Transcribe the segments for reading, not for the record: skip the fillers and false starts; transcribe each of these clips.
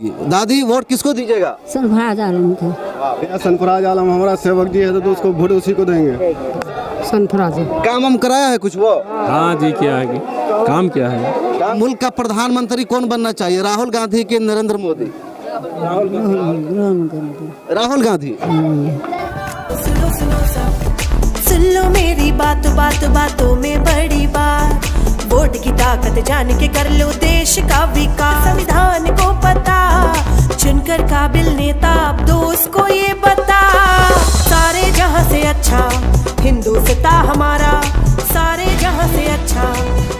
दादी वोट किसको दीजिएगा? सरफराज आलम को। सरफराज आलम हमारा सेवक जी है तो उसको वोट उसी को देंगे। सरफराज काम हम कराया है कुछ वो? हाँ जी, क्या है काम क्या है? मुल्क का प्रधानमंत्री कौन बनना चाहिए, राहुल गांधी के नरेंद्र मोदी? राहुल गांधी। सुन लो मेरी बात बात बातों में बड़ी बात, वोट की ताकत जान के कर लो देश का विकास। संविधान को पता चुनकर काबिल नेता अब दोस्त को ये बता, सारे जहां से अच्छा हिंदुस्तान हमारा, सारे जहां से अच्छा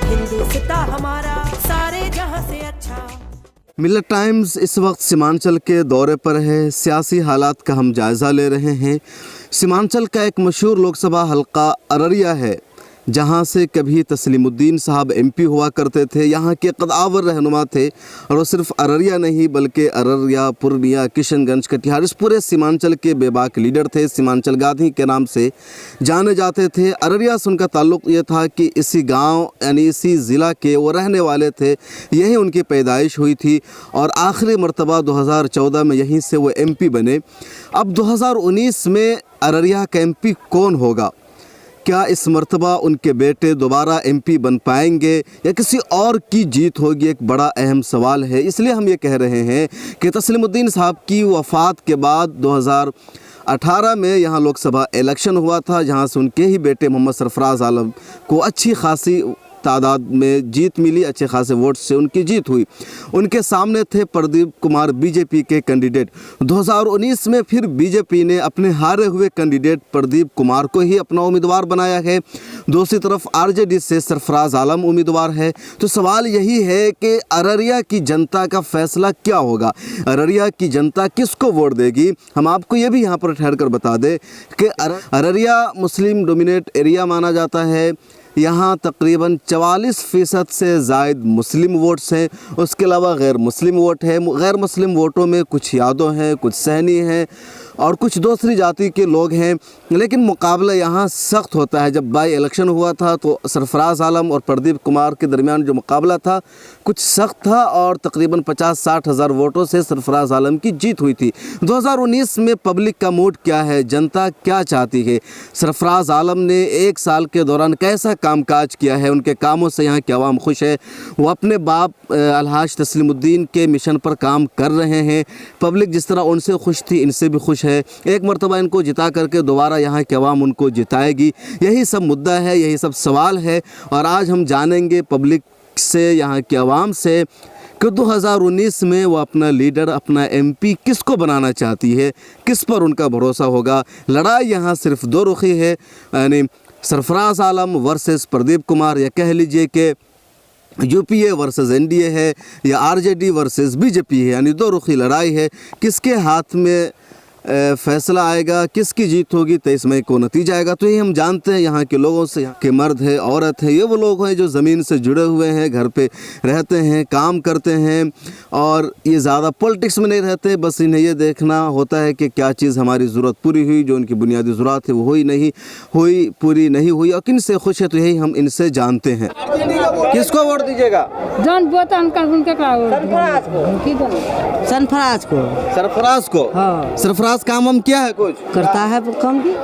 हिंदुस्तान हमारा, सारे जहां से अच्छा। मिलत टाइम्स इस वक्त सीमांचल के दौरे पर है। सियासी हालात का हम जायज़ा ले रहे हैं। सीमांचल का एक मशहूर लोकसभा हलका अररिया है, जहां से कभी तस्लीमुद्दीन साहब एमपी हुआ करते थे। यहाँ के कदावर रहनुमा थे और वो सिर्फ अररिया नहीं बल्कि अररिया, पूर्णिया, किशनगंज, कटिहार, इस पूरे सीमांचल के बेबाक लीडर थे। सीमांचल गांधी के नाम से जाने जाते थे। अररिया से उनका ताल्लुक़ ये था कि इसी गांव यानी इसी ज़िला के वो रहने वाले थे, यहीं उनकी पैदाइश हुई थी और आखिरी मरतबा 2014 में यहीं से वो एमपी बने। अब 2019 में अररिया का एमपी कौन होगा? क्या इस मर्तबा उनके बेटे दोबारा एमपी बन पाएंगे या किसी और की जीत होगी? एक बड़ा अहम सवाल है। इसलिए हम ये कह रहे हैं कि तस्लीमुद्दीन साहब की वफ़ात के बाद 2018 में यहाँ लोकसभा इलेक्शन हुआ था, जहाँ से उनके ही बेटे मोहम्मद सरफराज आलम को अच्छी खासी तादाद में जीत मिली, अच्छे खासे वोट से उनकी जीत हुई। उनके सामने थे प्रदीप कुमार, बीजेपी के कैंडिडेट। 2019 में फिर बीजेपी ने अपने हारे हुए कैंडिडेट प्रदीप कुमार को ही अपना उम्मीदवार बनाया है। दूसरी तरफ आरजेडी से सरफराज आलम उम्मीदवार है। तो सवाल यही है कि अररिया की जनता का फैसला क्या होगा? अररिया की जनता किसको वोट देगी? हम आपको ये भी यहाँ पर ठहर कर बता दें कि अररिया मुस्लिम डोमिनेट एरिया माना जाता है। यहाँ तकरीबन 44% से ज़ायद मुस्लिम वोट्स हैं। उसके अलावा गैर मुस्लिम वोट है। गैर मुस्लिम वोटों में कुछ यादव हैं, कुछ सहनी हैं और कुछ दूसरी जाति के लोग हैं। लेकिन मुकाबला यहाँ सख्त होता है। जब बाई इलेक्शन हुआ था तो सरफराज आलम और प्रदीप कुमार के दरमियान जो मुकाबला था कुछ सख्त था और तकरीबन 50-60 हज़ार वोटों से सरफराज आलम की जीत हुई थी। 2019 में पब्लिक का मूड क्या है, जनता क्या चाहती है? सरफराज आलम ने 1 साल के दौरान कैसा कामकाज किया है? उनके कामों से यहाँ की आवाम खुश है? वो अपने बाप अलहाज तस्लीमुद्दीन के मिशन पर काम कर रहे हैं। पब्लिक जिस तरह उनसे खुश थी इनसे भी खुश है। एक मरतबा इनको जिता करके दोबारा यहाँ की आवाम उनको जिताएगी। यही सब मुद्दा है, यही सब सवाल है और आज हम जानेंगे पब्लिक से, यहाँ की आवाम से कि 2019 में वो अपना लीडर, अपना एमपी किसको बनाना चाहती है, किस पर उनका भरोसा होगा। लड़ाई यहाँ सिर्फ दो रुखी है, यानी सरफराज आलम वर्सेस प्रदीप कुमार, या कह लीजिए कि यूपीए वर्सेस एनडीए है या आरजेडी वर्सेस बीजेपी है, यानी दो रुखी लड़ाई है। किसके हाथ में फैसला आएगा, किसकी जीत होगी, 23 मई को नतीजा आएगा। तो ये हम जानते हैं यहाँ के लोगों से। यहाँ के मर्द है, औरत है, ये वो लोग हैं जो ज़मीन से जुड़े हुए हैं, घर पे रहते हैं, काम करते हैं और ये ज़्यादा पॉलिटिक्स में नहीं रहते। बस इन्हें ये देखना होता है कि क्या चीज़ हमारी ज़रूरत पूरी हुई, जो उनकी बुनियादी ज़रूरत है वो हुई नहीं हुई, पूरी नहीं हुई और किन से खुश है। तो यही हम इनसे जानते हैं। किसको वोट दीजिएगा? सरफराज को। सरफराज को? हाँ। सरफराज काम हम क्या है कुछ करता है कम की?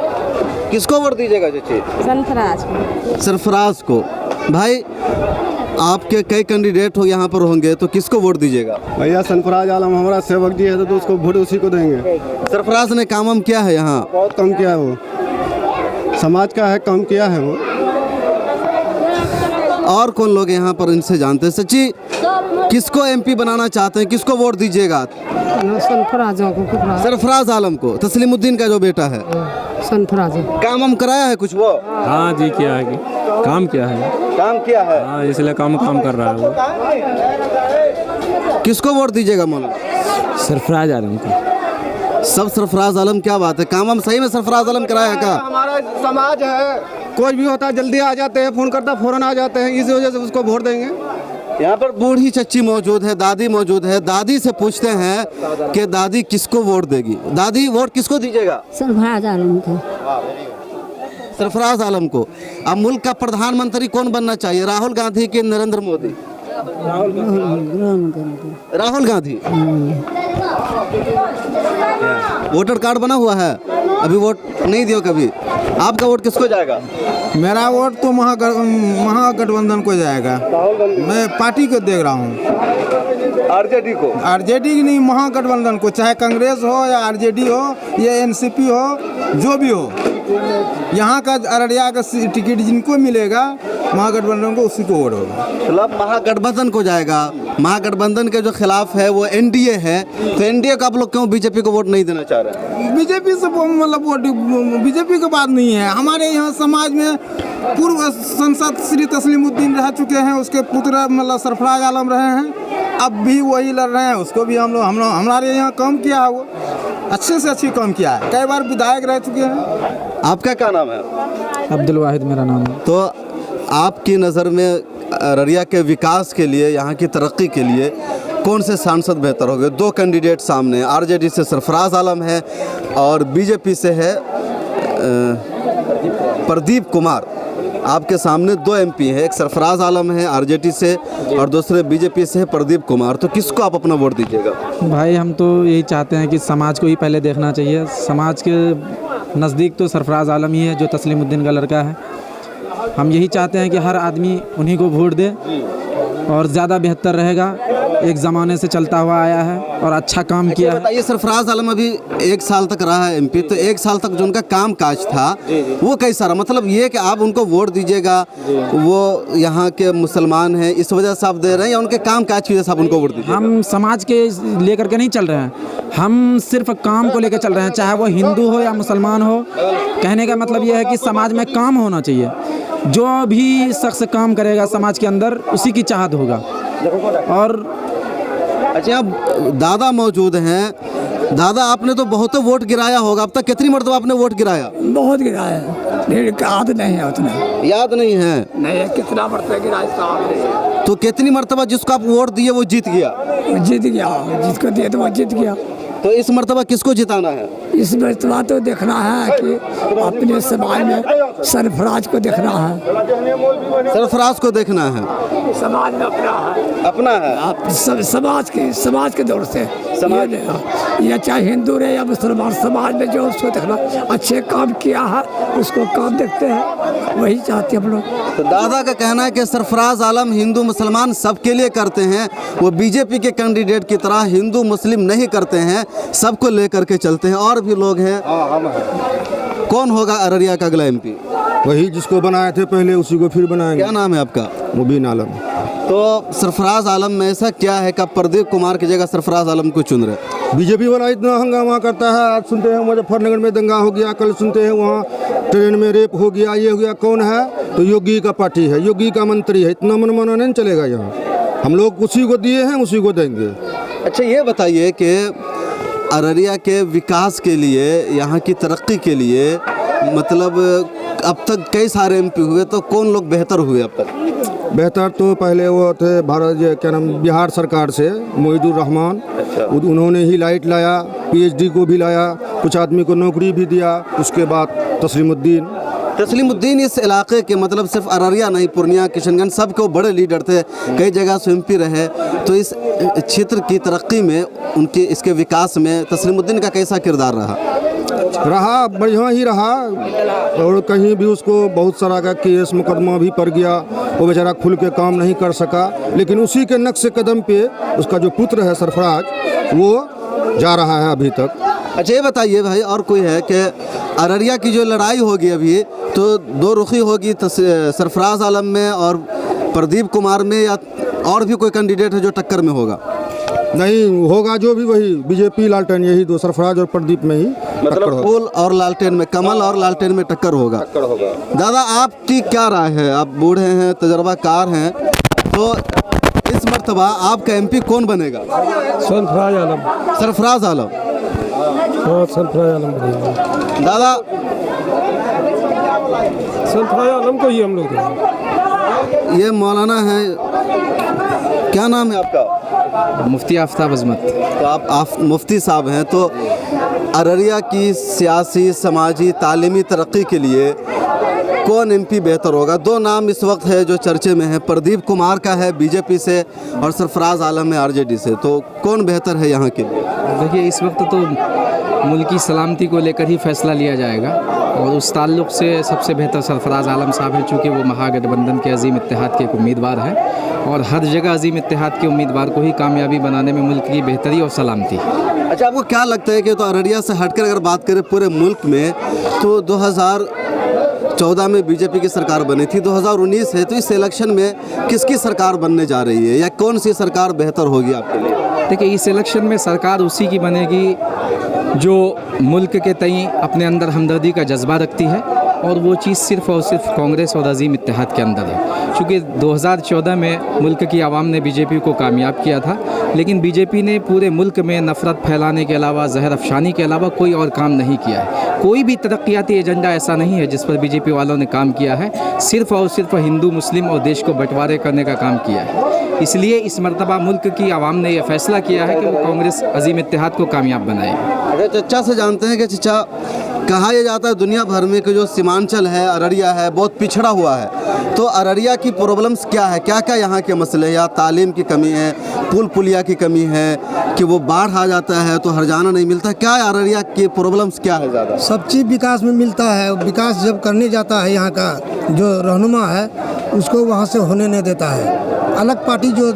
किसको वोट दीजिएगा चाची? सरफराज को। सरफराज को। भाई आपके कई कैंडिडेट हो यहाँ पर होंगे, तो किसको वोट दीजिएगा? भैया सरफराज आलम हमारा सेवक जी है तो उसको वोट उसी को देंगे। सरफराज ने काम हम किया है, यहाँ बहुत कम किया है, वो समाज का है, कम किया है वो। और कौन लोग यहाँ पर इनसे जानते हैं? सच्ची किसको एमपी बनाना चाहते हैं, किसको वोट दीजिएगा? सरफराज आलम को, तस्लीमुद्दीन का जो बेटा है। सरफराज काम हम कराया है कुछ वो? हाँ जी, क्या है काम क्या है? काम किया है। हाँ, इसलिए काम कर रहा है वो। किसको वोट दीजिएगा मौलाना? सरफराज आलम को। सब सरफराज आलम, क्या बात है। काम हम सही में सरफराज आलम कराया है क्या? हमारा समाज है, कोई भी होता है जल्दी आ जाते हैं, फ़ोन करता फ़ौरन आ जाते हैं, इसी वजह से उसको वोट देंगे। यहाँ पर बूढ़ी चच्ची मौजूद है, दादी मौजूद है। दादी से पूछते हैं कि दादी किसको वोट देगी। दादी वोट किसको दीजिएगा? सरफराज आलम को। सरफराज आलम को। अब मुल्क का प्रधानमंत्री कौन बनना चाहिए, राहुल गांधी के नरेंद्र मोदी? राहुल गांधी। वोटर कार्ड बना हुआ है, अभी वोट नहीं दियो कभी। आपका वोट किसको जाएगा? मेरा वोट तो महागठबंधन को जाएगा। मैं पार्टी को देख रहा हूँ, आरजेडी को। आरजेडी की नहीं, महागठबंधन को, चाहे कांग्रेस हो या आरजेडी हो या एनसीपी हो, जो भी हो। यहाँ का अररिया का टिकट जिनको मिलेगा महागठबंधन को, उसी को वोट होगा। मतलब महागठबंधन को जाएगा। महागठबंधन के जो खिलाफ है वो एनडीए है, तो एनडीए का आप लोग क्यों बीजेपी को वोट नहीं देना चाह रहे हैं? बीजेपी से मतलब वोट, बीजेपी की बात नहीं है। हमारे यहाँ समाज में पूर्व सांसद श्री तस्लीमुद्दीन रह चुके हैं, उसके पुत्र मतलब सरफराज आलम रहे हैं, अब भी वही लड़ रहे हैं। उसको भी हम लोग हमारे यहाँ काम किया है, वो अच्छे से अच्छी काम किया है, कई बार विधायक रह चुके हैं। आपका क्या नाम है? अब्दुल वाहिद मेरा नाम है। तो आपकी नज़र में अररिया के विकास के लिए, यहाँ की तरक्की के लिए कौन से सांसद बेहतर होंगे? दो कैंडिडेट सामने, आरजेडी से सरफराज आलम है और बीजेपी से है प्रदीप कुमार। आपके सामने दो एमपी हैं, एक सरफराज आलम है आरजेडी से और दूसरे बीजेपी से है प्रदीप कुमार। तो किसको आप अपना वोट दीजिएगा? भाई हम तो यही चाहते हैं कि समाज को ही पहले देखना चाहिए। समाज के नज़दीक तो सरफराज आलम ही है, जो तस्लीमुद्दीन का लड़का है। हम यही चाहते हैं कि हर आदमी उन्हीं को वोट दे और ज़्यादा बेहतर रहेगा। एक ज़माने से चलता हुआ आया है और अच्छा काम किया है। बताइए, सरफराज आलम अभी 1 साल तक रहा है एमपी, तो 1 साल तक जो उनका काम काज था वो कैसा रहा? मतलब ये कि आप उनको वोट दीजिएगा, वो यहाँ के मुसलमान हैं इस वजह से आप दे रहे हैं, या उनके काम काज की वजह से आप उनको वोट दीजिए? हम समाज के लेकर के नहीं चल रहे हैं, हम सिर्फ काम को लेकर चल रहे हैं, चाहे वो हिंदू हो या मुसलमान हो। कहने का मतलब ये है कि समाज में काम होना चाहिए। जो भी शख्स काम करेगा समाज के अंदर, उसी की चाहत होगा। और अच्छा, अब दादा मौजूद हैं। दादा, आपने तो बहुत वोट गिराया होगा, अब तक कितनी मरतबा आपने वोट गिराया? बहुत गिराया, याद नहीं है उतना। याद नहीं है? नहीं, कितना मरतबा गिराया साहब। तो कितनी मरतबा जिसको आप वोट दिए वो जीत गया? जीत गया, जिसको दिए तो वो जीत गया। तो इस मरतबा किसको जिताना है? इस मरतबा तो देखना है कि अपने समाज में सरफराज को देखना है। सरफराज को देखना है, समाज में अपना है आप समाज के दौर से समाज, या चाहे हिंदू रहे या मुसलमान, समाज में जो उसको देखना, अच्छे काम किया है उसको काम देखते हैं, वही चाहते हम लोग। तो दादा का कहना है कि सरफराज आलम हिंदू मुसलमान सबके लिए करते हैं, वो बीजेपी के कैंडिडेट की तरह हिंदू मुस्लिम नहीं करते हैं, सबको लेकर के चलते हैं। और भी लोग हैं। कौन होगा अररिया का अगला एमपी? वही जिसको बनाए थे पहले, उसी को फिर बनाएंगे। क्या नाम है आपका? मुबीन आलम। तो सरफराज आलम में ऐसा क्या है कि आप प्रदीप कुमार की जगह सरफराज आलम को चुन रहे? बीजेपी वाला इतना हंगामा करता है। आज सुनते हैं मुजफ्फरनगर में दंगा हो गया, कल सुनते हैं वहाँ ट्रेन में रेप हो गया, ये हो गया। कौन है? तो योगी का पार्टी है, योगी का मंत्री है। इतना मनमाना नहीं चलेगा यहाँ। हम लोग उसी को दिए हैं, उसी को देंगे। अच्छा, ये बताइए कि अररिया के विकास के लिए, यहाँ की तरक्की के लिए, मतलब अब तक कई सारे एमपी हुए, तो कौन लोग बेहतर हुए अब तक? बेहतर तो पहले वो थे बिहार सरकार से मोहिदुर रहमान। उन्होंने ही लाइट लाया, पीएचडी को भी लाया, कुछ आदमी को नौकरी भी दिया। उसके बाद तस्लीमुद्दीन इस इलाके के, मतलब सिर्फ अररिया नहीं, पूर्णिया, किशनगंज, सबको बड़े लीडर थे, कई जगह से एमपी रहे। तो इस क्षेत्र की तरक्की में, उनके इसके विकास में तस्लीमुद्दीन का कैसा किरदार रहा? बढ़िया ही रहा। और कहीं भी उसको बहुत सारा का केस मुकदमा भी पड़ गया, वो बेचारा खुल के काम नहीं कर सका। लेकिन उसी के नक्शे कदम पे उसका जो पुत्र है सरफराज, वो जा रहा है अभी तक। अच्छा, ये बताइए भाई, और कोई है कि अररिया की जो लड़ाई होगी अभी, तो दो रुखी होगी सरफराज आलम में और प्रदीप कुमार में, या और भी कोई कैंडिडेट है जो टक्कर में होगा? नहीं होगा, जो भी वही बीजेपी लालटेन, यही दो, सरफराज और प्रदीप में ही मतलब फूल और लालटेन में, कमल और लालटेन में टक्कर होगा। दादा, आपकी क्या राय है? आप बूढ़े हैं, तजर्बाकार हैं, तो इस मर्तबा आपका एमपी कौन बनेगा? सरफराज आलम। सरफराज आलम? हाँ, सरफराज आलम बनेगा। दादा, सरफराज आलम को ही हम लोग देंगे। ये मौलाना है, क्या नाम है आपका? मुफ्ती आफ्ताब अजमत। तो आप मुफ्ती साहब हैं, तो अररिया की सियासी, समाजी, तालीमी तरक्की के लिए कौन एमपी बेहतर होगा? दो नाम इस वक्त है जो चर्चे में है, प्रदीप कुमार का है बीजेपी से और सरफराज आलम है आरजेडी से, तो कौन बेहतर है यहाँ के लिए? देखिए, इस वक्त तो मुल्क की सलामती को लेकर ही फैसला लिया जाएगा और उस ताल्लुक़ से सबसे बेहतर सरफराज आलम साहब हैं, चूँकि वो महागठबंधन के अजीम इत्तेहाद के एक उम्मीदवार हैं और हर जगह अजीम इत्तेहाद के उम्मीदवार को ही कामयाबी बनाने में मुल्क की बेहतरी और सलामती। अच्छा, आपको क्या लगता है कि तो अररिया से हटकर अगर बात करें पूरे मुल्क में, तो 2014 में बीजेपी की सरकार बनी थी, 2019 है, तो इस इलेक्शन में किसकी सरकार बनने जा रही है या कौन सी सरकार बेहतर होगी आपके लिए? देखिए, इस इलेक्शन में सरकार उसी की बनेगी जो मुल्क के तई अपने अंदर हमदर्दी का जज्बा रखती है और वो चीज़ सिर्फ़ और सिर्फ कांग्रेस और अजीम इत्तेहाद के अंदर है। चूँकि 2014 में मुल्क की आवाम ने बीजेपी को कामयाब किया था, लेकिन बीजेपी ने पूरे मुल्क में नफ़रत फैलाने के अलावा, जहर अफशानी के अलावा कोई और काम नहीं किया है। कोई भी तरक्याती एजेंडा ऐसा नहीं है जिस पर बीजेपी वालों ने काम किया है, सिर्फ़ और सिर्फ हिंदू मुस्लिम और देश को बंटवारे करने का काम किया है। इसलिए इस मरतबा मुल्क की आवाम ने यह फ़ैसला किया है कि वो कांग्रेस अजीम इत्तेहाद को कामयाब बनाएगी। अगर चचा से जानते हैं कि चचा, कहा यह जाता है दुनिया भर में कि जो सीमांचल है, अररिया है, बहुत पिछड़ा हुआ है, तो अररिया की प्रॉब्लम्स क्या है? क्या क्या यहाँ के मसले हैं? या तालीम की कमी है, पुल पुलिया की कमी है, कि वो बाढ़ आ जाता है तो हरजाना नहीं मिलता? क्या है अररिया की प्रॉब्लम्स क्या है ज़्यादा? सब चीज़ विकास में मिलता है। विकास जब करने जाता है, यहाँ का जो रहनुमा है उसको वहाँ से होने नहीं देता है। अलग पार्टी जो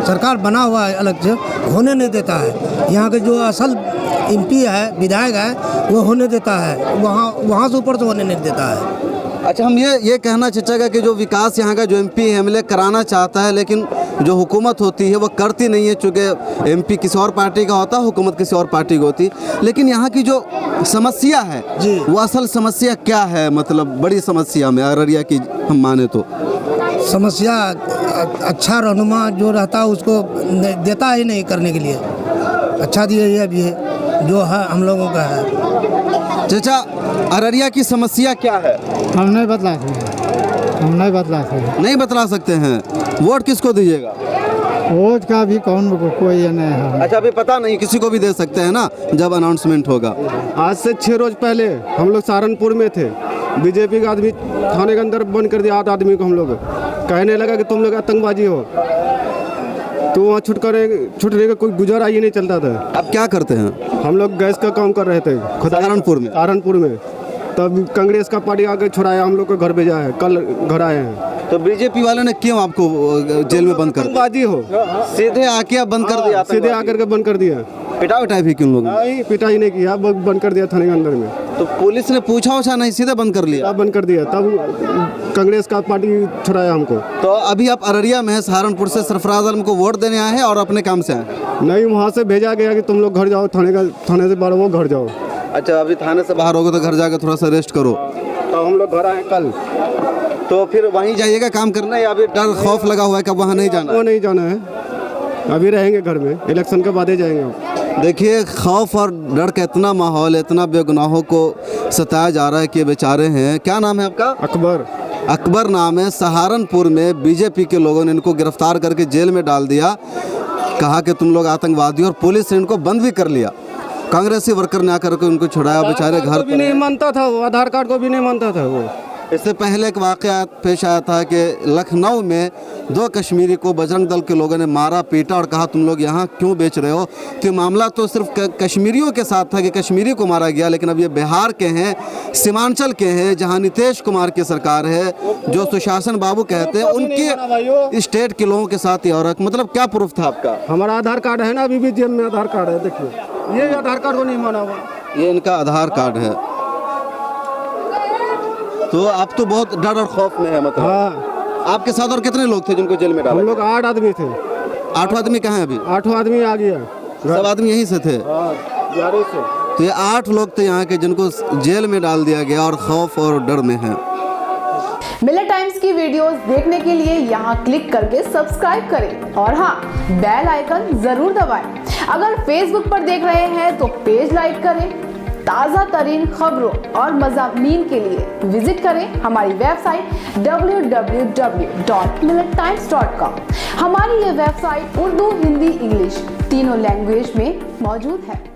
सरकार बना हुआ है अलग से, होने नहीं देता है। यहाँ के जो असल एमपी है, विधायक है, वो होने देता है, वहाँ से ऊपर से होने नहीं देता है। अच्छा, हम ये कहना चाहेगा कि जो विकास यहाँ का जो एमपी एमएलए कराना चाहता है, लेकिन जो हुकूमत होती है वो करती नहीं है, चूँकि एमपी किसी और पार्टी का होता है, हुकूमत किसी और पार्टी की होती। लेकिन यहाँ की जो समस्या है जी, वो असल समस्या क्या है? मतलब बड़ी समस्या में अररिया की हम माने तो समस्या अच्छा रहनुमा जो रहता है उसको देता ही नहीं करने के लिए। अच्छा दिए ये भी है जो है हम लोगों का है। चाचा, अररिया की समस्या क्या है? हम नहीं बतला सकते। नहीं बतला सकते हैं। वोट किसको दीजिएगा? वोट का भी कोई ये नहीं है। अच्छा, अभी पता नहीं, किसी को भी दे सकते हैं ना जब अनाउंसमेंट होगा। आज से 6 रोज पहले हम लोग सहारनपुर में थे, बीजेपी का आदमी थाने के अंदर बंद कर दिया 8 आदमी को। हम लोग कहने लगा कि तुम लोग आतंकबाजी हो, तो वहाँ छुटने का कोई गुजारा ही नहीं चलता था। अब क्या करते हैं? हम लोग गैस का काम कर रहे थे सहारनपुर में, तब कांग्रेस का पार्टी आके छुड़ाया, हम लोग को घर भेजा है, कल घर आए हैं। तो बीजेपी वाले ने क्यों आपको जेल में बंद कर दिया? आतंकबाजी हो, सीधे आके आप बंद कर दिया? सीधे आकर के बंद कर दिया। पिटाई भी क्यों लोग? नहीं, पिटाई नहीं किया, बंद कर दिया थाने के अंदर में। तो पुलिस ने पूछा नहीं, सीधे बंद कर लिया? बंद कर दिया, तब कांग्रेस का पार्टी छुड़ाया हमको। तो अभी आप अररिया में है, सहारनपुर से सरफराज आलम को वोट देने आए हैं और अपने काम से आए? नहीं, वहाँ से भेजा गया कि तुम लोग घर जाओ, थाने से बाहर वो घर जाओ। अच्छा, अभी थाने से बाहर होगे तो घर जाकर थोड़ा सा रेस्ट करो। तो हम लोग घर आए कल, तो फिर वहीं जाइएगा काम करना, या अभी डर खौफ लगा हुआ है कि वहाँ नहीं जाना? वो नहीं जाना है, अभी रहेंगे घर में, इलेक्शन के बाद ही जाएंगे। देखिए, खौफ और डर का इतना माहौल है, इतना बेगुनाहों को सताया जा रहा है कि बेचारे हैं। क्या नाम है आपका? अकबर नाम है। सहारनपुर में बीजेपी के लोगों ने इनको गिरफ्तार करके जेल में डाल दिया, कहा कि तुम लोग आतंकवादी, और पुलिस ने इनको बंद भी कर लिया। कांग्रेसी वर्कर ने आकर के उनको छुड़ाया, बेचारे घर भी नहीं मानता था वो, आधार कार्ड को भी नहीं मानता था वो। इससे पहले एक वाक़या पेश आया था कि लखनऊ में 2 कश्मीरी को बजरंग दल के लोगों ने मारा, पीटा और कहा तुम लोग यहाँ क्यों बेच रहे हो। तो मामला तो सिर्फ कश्मीरियों के साथ था कि कश्मीरी को मारा गया, लेकिन अब ये बिहार के हैं, सीमांचल के हैं, जहाँ नीतीश कुमार की सरकार है, जो सुशासन बाबू कहते हैं, उनके स्टेट के लोगों के साथ ही। और मतलब क्या प्रूफ था आपका? हमारा आधार कार्ड है ना, अभी भी जेब में आधार कार्ड है, देखिए ये आधार कार्ड को नहीं माना हुआ, ये इनका आधार कार्ड है। तो आप तो बहुत डर और खौफ में है मतलब। हाँ। आपके साथ और कितने लोग थे जिनको जेल में डाला? हम लोग 8 आदमी थे। 8 आदमी कहाँ हैं अभी? 8 आदमी आ गया, सब आदमी यहीं से थे? हाँ, 11 से। तो ये 8 लोग थे यहाँ के जिनको जेल में डाल दिया गया और खौफ और डर में है। मिलत टाइम्स की वीडियोस देखने के लिए यहाँ क्लिक करके सब्सक्राइब करें और हाँ, बेल आइकन जरूर दबाएं। अगर फेसबुक पर देख रहे हैं तो पेज लाइक करें। ताज़ा तरीन खबरों और मज़ामीन के लिए विजिट करें हमारी वेबसाइट www.millettimes.com। हमारी ये वेबसाइट उर्दू, हिंदी, इंग्लिश तीनों लैंग्वेज में मौजूद है।